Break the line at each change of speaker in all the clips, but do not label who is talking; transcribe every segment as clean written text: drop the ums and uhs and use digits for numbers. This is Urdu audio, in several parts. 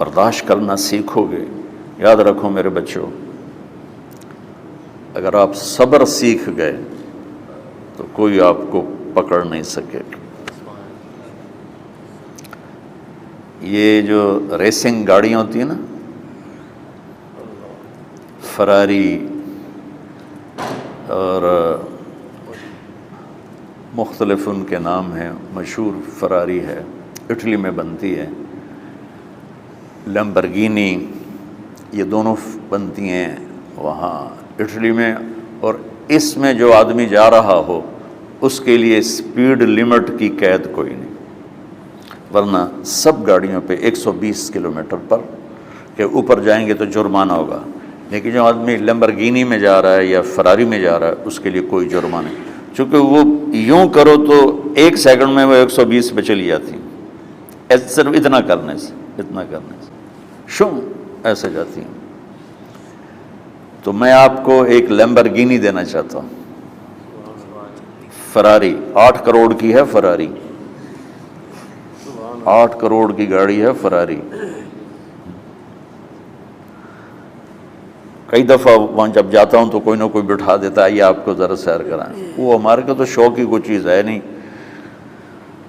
برداشت کرنا سیکھو گے، یاد رکھو میرے بچوں، اگر آپ صبر سیکھ گئے تو کوئی آپ کو پکڑ نہیں سکے گا۔ یہ جو ریسنگ گاڑیاں ہوتی ہیں نا، فراری اور مختلف ان کے نام ہیں، مشہور فراری ہے، اٹلی میں بنتی ہے، لیمبرگینی، یہ دونوں بنتی ہیں وہاں اٹلی میں، اور اس میں جو آدمی جا رہا ہو اس کے لیے سپیڈ لمٹ کی قید کوئی نہیں، ورنہ سب گاڑیوں پہ 120 کلومیٹر پر کے اوپر جائیں گے تو جرمانہ ہوگا، لیکن جو آدمی لیمبرگینی میں جا رہا ہے یا فراری میں جا رہا ہے اس کے لیے کوئی جرمانہ نہیں، چونکہ وہ یوں کرو تو 1 سیکنڈ میں وہ 120 پہ چلی جاتی ہیں، صرف اتنا کرنے سے شوں ایسے جاتی ہیں۔ تو میں آپ کو ایک لیمبرگینی دینا چاہتا ہوں، فراری 8 کروڑ کی ہے، فراری 8 کروڑ کی گاڑی ہے فراری۔ کئی دفعہ وہاں جب جاتا ہوں تو کوئی نہ کوئی بٹھا دیتا ہے، یہ آپ کو ذرا سیر کرائیں، وہ ہمارے کو تو شوق کی کوئی چیز ہے نہیں،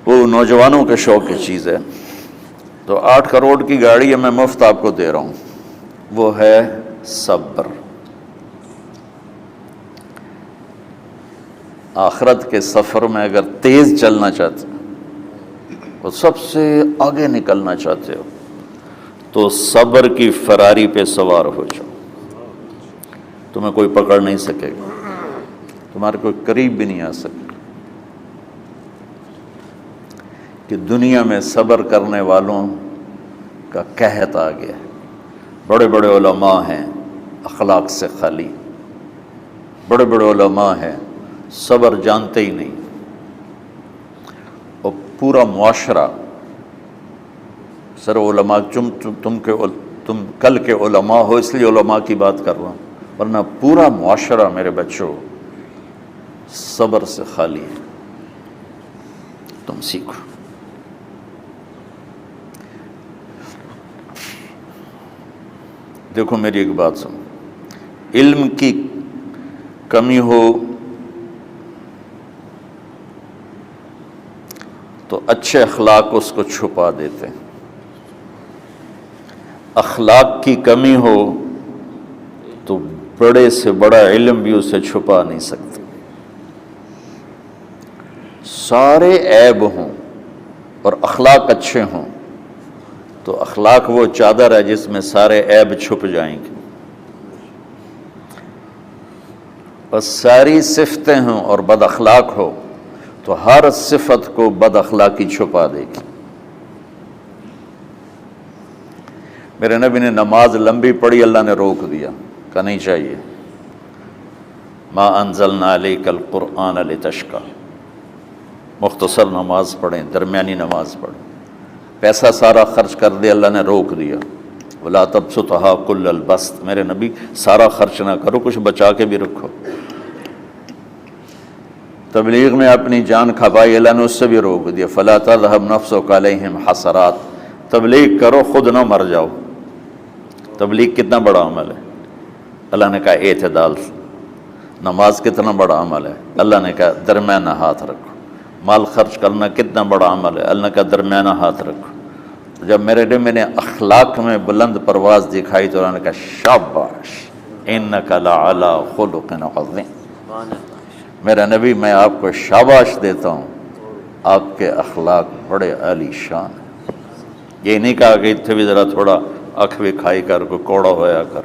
وہ نوجوانوں کے شوق کی چیز ہے۔ تو 8 کروڑ کی گاڑی ہے، میں مفت آپ کو دے رہا ہوں، وہ ہے صبر۔ آخرت کے سفر میں اگر تیز چلنا چاہتے اور سب سے آگے نکلنا چاہتے ہو تو صبر کی فراری پہ سوار ہو جاؤ، تمہیں کوئی پکڑ نہیں سکے گا، تمہارے کوئی قریب بھی نہیں آ سکے۔ کہ دنیا میں صبر کرنے والوں کا قحط آ گیا ہے، بڑے بڑے علماء ہیں اخلاق سے خالی، بڑے بڑے علماء ہیں صبر جانتے ہی نہیں، اور پورا معاشرہ سر علماء، تم کل کے علماء ہو اس لیے علماء کی بات کر رہا ہوں، ورنہ پورا معاشرہ میرے بچوں صبر سے خالی ہے۔ تم سیکھو۔ دیکھو میری ایک بات سنو، علم کی کمی ہو تو اچھے اخلاق اس کو چھپا دیتے ہیں، اخلاق کی کمی ہو تو بڑے سے بڑا علم بھی اسے چھپا نہیں سکتے۔ سارے عیب ہوں اور اخلاق اچھے ہوں تو اخلاق وہ چادر ہے جس میں سارے عیب چھپ جائیں گے، بس ساری صفتیں ہوں اور بد اخلاق ہو تو ہر صفت کو بد اخلاقی چھپا دے گی۔ میرے نبی نے نماز لمبی پڑھی، اللہ نے روک دیا، کہا نہیں چاہیے، ما انزلنا علیک القرآن لتشقی، مختصر نماز پڑھیں، درمیانی نماز پڑھیں، پیسہ سارا خرچ کر دے، اللہ نے روک دیا، ولا تبسطها کل البسط، میرے نبی سارا خرچ نہ کرو، کچھ بچا کے بھی رکھو۔ تبلیغ میں اپنی جان کھپائی، اللہ نے اس سے بھی روک دیا، فلا تذهب نفسك علیہم حسرات، تبلیغ کرو خود نہ مر جاؤ۔ تبلیغ کتنا بڑا عمل ہے، اللہ نے کہا اعتدال۔ نماز کتنا بڑا عمل ہے، اللہ نے کہا درمیانہ ہاتھ رکھو۔ مال خرچ کرنا کتنا بڑا عمل ہے، اللہ نے کہا درمیانہ ہاتھ رکھو۔ جب میرے نے میں نے اخلاق میں بلند پرواز دکھائی تو اللہ نے کہا شاباش انک لعلی خلق عظیم، میرا نبی میں آپ کو شاباش دیتا ہوں، آپ کے اخلاق بڑے عالی شان ہیں۔ یہ نہیں کہا کہ اتنے بھی ذرا تھوڑا اکھ بھی کھائی کر، کوئی کوڑا ہویا کر۔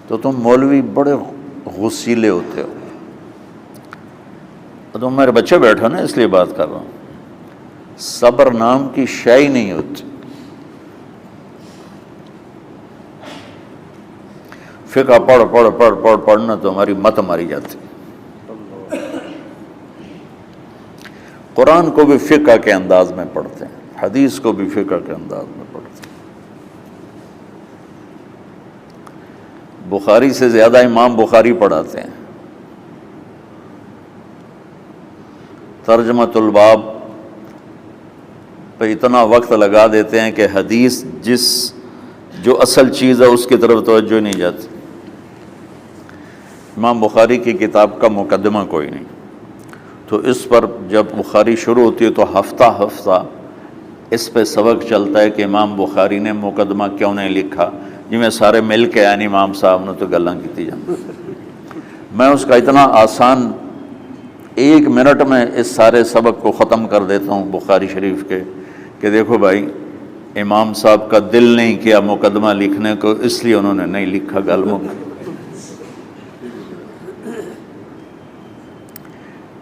تو تم مولوی بڑے غسیلے ہوتے ہو، تم میرے بچے بیٹھو نا اس لیے بات کر رہا ہوں، صبر نام کی شے ہی نہیں ہوتی۔ فقہ پڑھنا تو ہماری مت ماری جاتی۔ قرآن کو بھی فقہ کے انداز میں پڑھتے ہیں، حدیث کو بھی فقہ کے انداز میں پڑھتے ہیں۔ بخاری سے زیادہ امام بخاری پڑھاتے ہیں، ترجمۃ الباب پہ اتنا وقت لگا دیتے ہیں کہ حدیث جو اصل چیز ہے اس کی طرف توجہ نہیں جاتی۔ امام بخاری کی کتاب کا مقدمہ کوئی نہیں، تو اس پر جب بخاری شروع ہوتی ہے تو ہفتہ ہفتہ اس پہ سبق چلتا ہے کہ امام بخاری نے مقدمہ کیوں نہیں لکھا، جی میں سارے مل کے یعنی امام صاحب نے تو گلاں کیتی جاندی۔ میں اس کا اتنا آسان 1 منٹ میں اس سارے سبق کو ختم کر دیتا ہوں بخاری شریف کے، کہ دیکھو بھائی امام صاحب کا دل نہیں کیا مقدمہ لکھنے کو، اس لیے انہوں نے نہیں لکھا۔ گلموں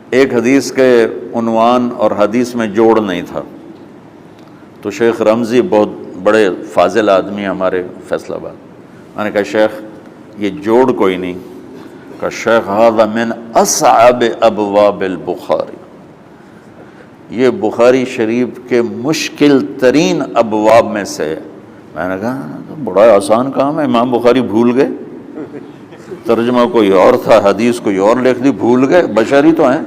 ایک حدیث کے عنوان اور حدیث میں جوڑ نہیں تھا، تو شیخ رمزی بہت بڑے فاضل آدمی ہمارے فیصل آباد، میں نے کہا شیخ یہ جوڑ کوئی نہیں، کہ شیخ ھذا من اصعب ابواب البخاری، یہ بخاری شریف کے مشکل ترین ابواب میں سے ہے۔ میں نے کہا بڑا آسان کام ہے، امام بخاری بھول گئے، ترجمہ کوئی اور تھا، حدیث کوئی اور لکھ دی، بھول گئے، بشر ہی تو ہیں،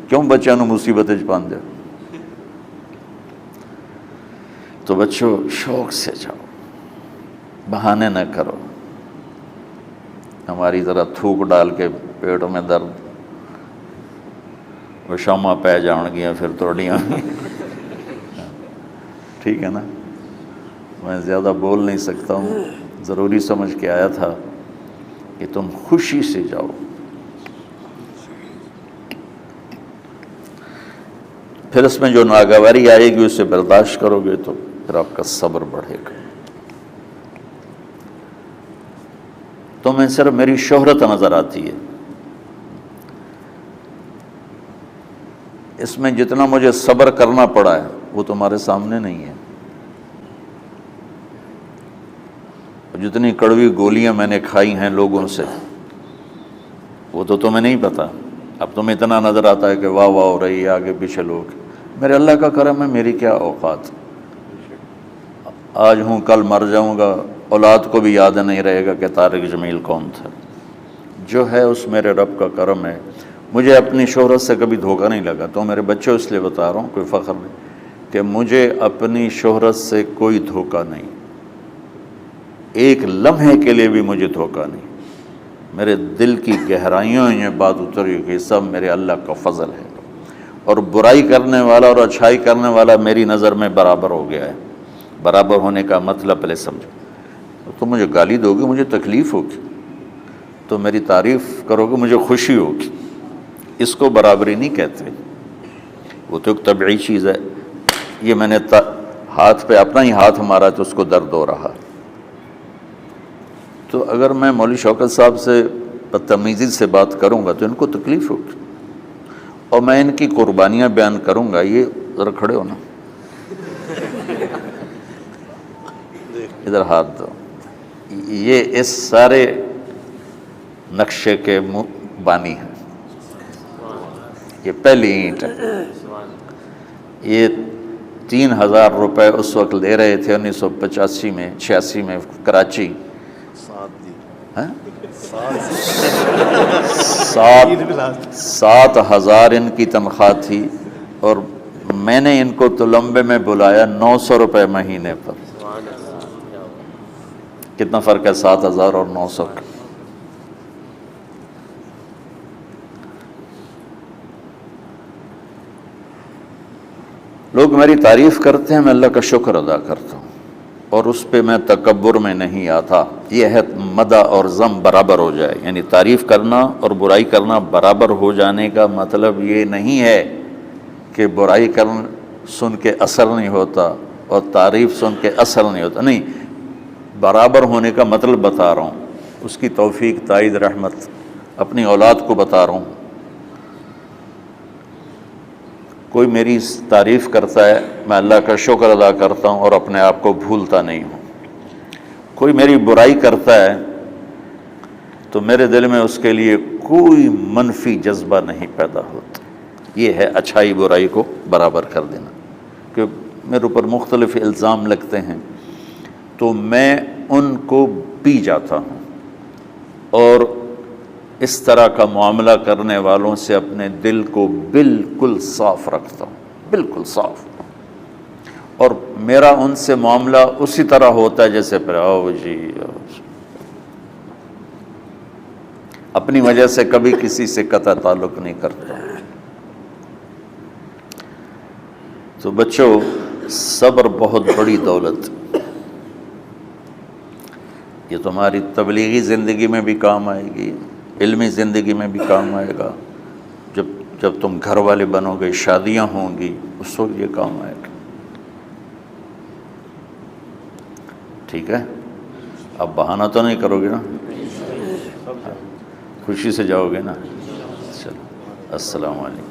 کیوں بچوں نو مصیبت وچ پاندے؟ تو بچوں شوق سے جاؤ، بہانے نہ کرو، ہماری طرح تھوک ڈال کے پیٹ میں درد، وہ شامہ پہ جان گیا پھر توڑیاں۔ ٹھیک ہے نا، میں زیادہ بول نہیں سکتا ہوں، ضروری سمجھ کے آیا تھا کہ تم خوشی سے جاؤ۔ پھر اس میں جو ناگواری آئے گی اسے برداشت کرو گے تو پھر آپ کا صبر بڑھے گا۔ تو میں صرف میری شہرت نظر آتی ہے، اس میں جتنا مجھے صبر کرنا پڑا ہے وہ تمہارے سامنے نہیں ہے، جتنی کڑوی گولیاں میں نے کھائی ہیں لوگوں سے وہ تو تمہیں نہیں پتا۔ اب تمہیں اتنا نظر آتا ہے کہ واہ واہ ہو رہی ہے آگے پیچھے لوگ، میرے اللہ کا کرم ہے، میری کیا اوقات، آج ہوں کل مر جاؤں گا، اولاد کو بھی یاد نہیں رہے گا کہ طارق جمیل کون تھا۔ جو ہے اس میرے رب کا کرم ہے، مجھے اپنی شہرت سے کبھی دھوکہ نہیں لگا، تو میرے بچوں اس لیے بتا رہا ہوں، کوئی فخر نہیں، کہ مجھے اپنی شہرت سے کوئی دھوکہ نہیں، ایک لمحے کے لیے بھی مجھے دھوکہ نہیں، میرے دل کی گہرائیوں میں یہ بات اتری کہ سب میرے اللہ کا فضل ہے، اور برائی کرنے والا اور اچھائی کرنے والا میری نظر میں برابر ہو گیا ہے۔ برابر ہونے کا مطلب پہلے سمجھو، تم مجھے گالی دو گے مجھے تکلیف ہوگی، تو میری تعریف کرو گے مجھے خوشی ہوگی، اس کو برابری نہیں کہتے، وہ تو ایک طبعی چیز ہے۔ یہ میں نے ہاتھ پہ اپنا ہی ہاتھ مارا تو اس کو درد ہو رہا، تو اگر میں مولوی شوکت صاحب سے بدتمیزی سے بات کروں گا تو ان کو تکلیف ہوگی، اور میں ان کی قربانیاں بیان کروں گا، یہ ذرا کھڑے ہونا، ادھر ہاتھ دو، یہ اس سارے نقشے کے بانی ہیں، یہ پہلی اینٹ ہے، یہ 3000 روپے اس وقت لے رہے تھے 1985 میں 86 میں کراچی، 7,000 ان کی تنخواہ تھی، اور میں نے ان کو تلمبے میں بلایا 900 روپے مہینے پر۔ کتنا فرق ہے 7,000 اور 900 کا؟ لوگ میری تعریف کرتے ہیں، میں اللہ کا شکر ادا کرتا ہوں، اور اس پہ میں تکبر میں نہیں آتا۔ یہ ہے مدح اور ذم برابر ہو جائے، یعنی تعریف کرنا اور برائی کرنا برابر ہو جانے کا مطلب یہ نہیں ہے کہ برائی سن کے اثر نہیں ہوتا اور تعریف سن کے اثر نہیں ہوتا، نہیں، برابر ہونے کا مطلب بتا رہا ہوں، اس کی توفیق، تائید، رحمت اپنی اولاد کو بتا رہا ہوں۔ کوئی میری تعریف کرتا ہے، میں اللہ کا شکر ادا کرتا ہوں اور اپنے آپ کو بھولتا نہیں ہوں۔ کوئی میری برائی کرتا ہے تو میرے دل میں اس کے لیے کوئی منفی جذبہ نہیں پیدا ہوتا۔ یہ ہے اچھائی برائی کو برابر کر دینا۔ کہ میرے اوپر مختلف الزام لگتے ہیں تو میں ان کو پی جاتا ہوں، اور اس طرح کا معاملہ کرنے والوں سے اپنے دل کو بالکل صاف رکھتا ہوں، بالکل صاف، اور میرا ان سے معاملہ اسی طرح ہوتا ہے جیسے پھر آؤ جی اپنی وجہ سے کبھی کسی سے قطع تعلق نہیں کرتا۔ تو بچوں، صبر بہت بڑی دولت، یہ تمہاری تبلیغی زندگی میں بھی کام آئے گی، علمی زندگی میں بھی کام آئے گا، جب تم گھر والے بنو گے، شادیاں ہوں گی، اس وقت یہ کام آئے گا۔ ٹھیک ہے، اب بہانہ تو نہیں کرو گے نا، خوشی سے جاؤ گے نا؟ چلو، السلام علیکم۔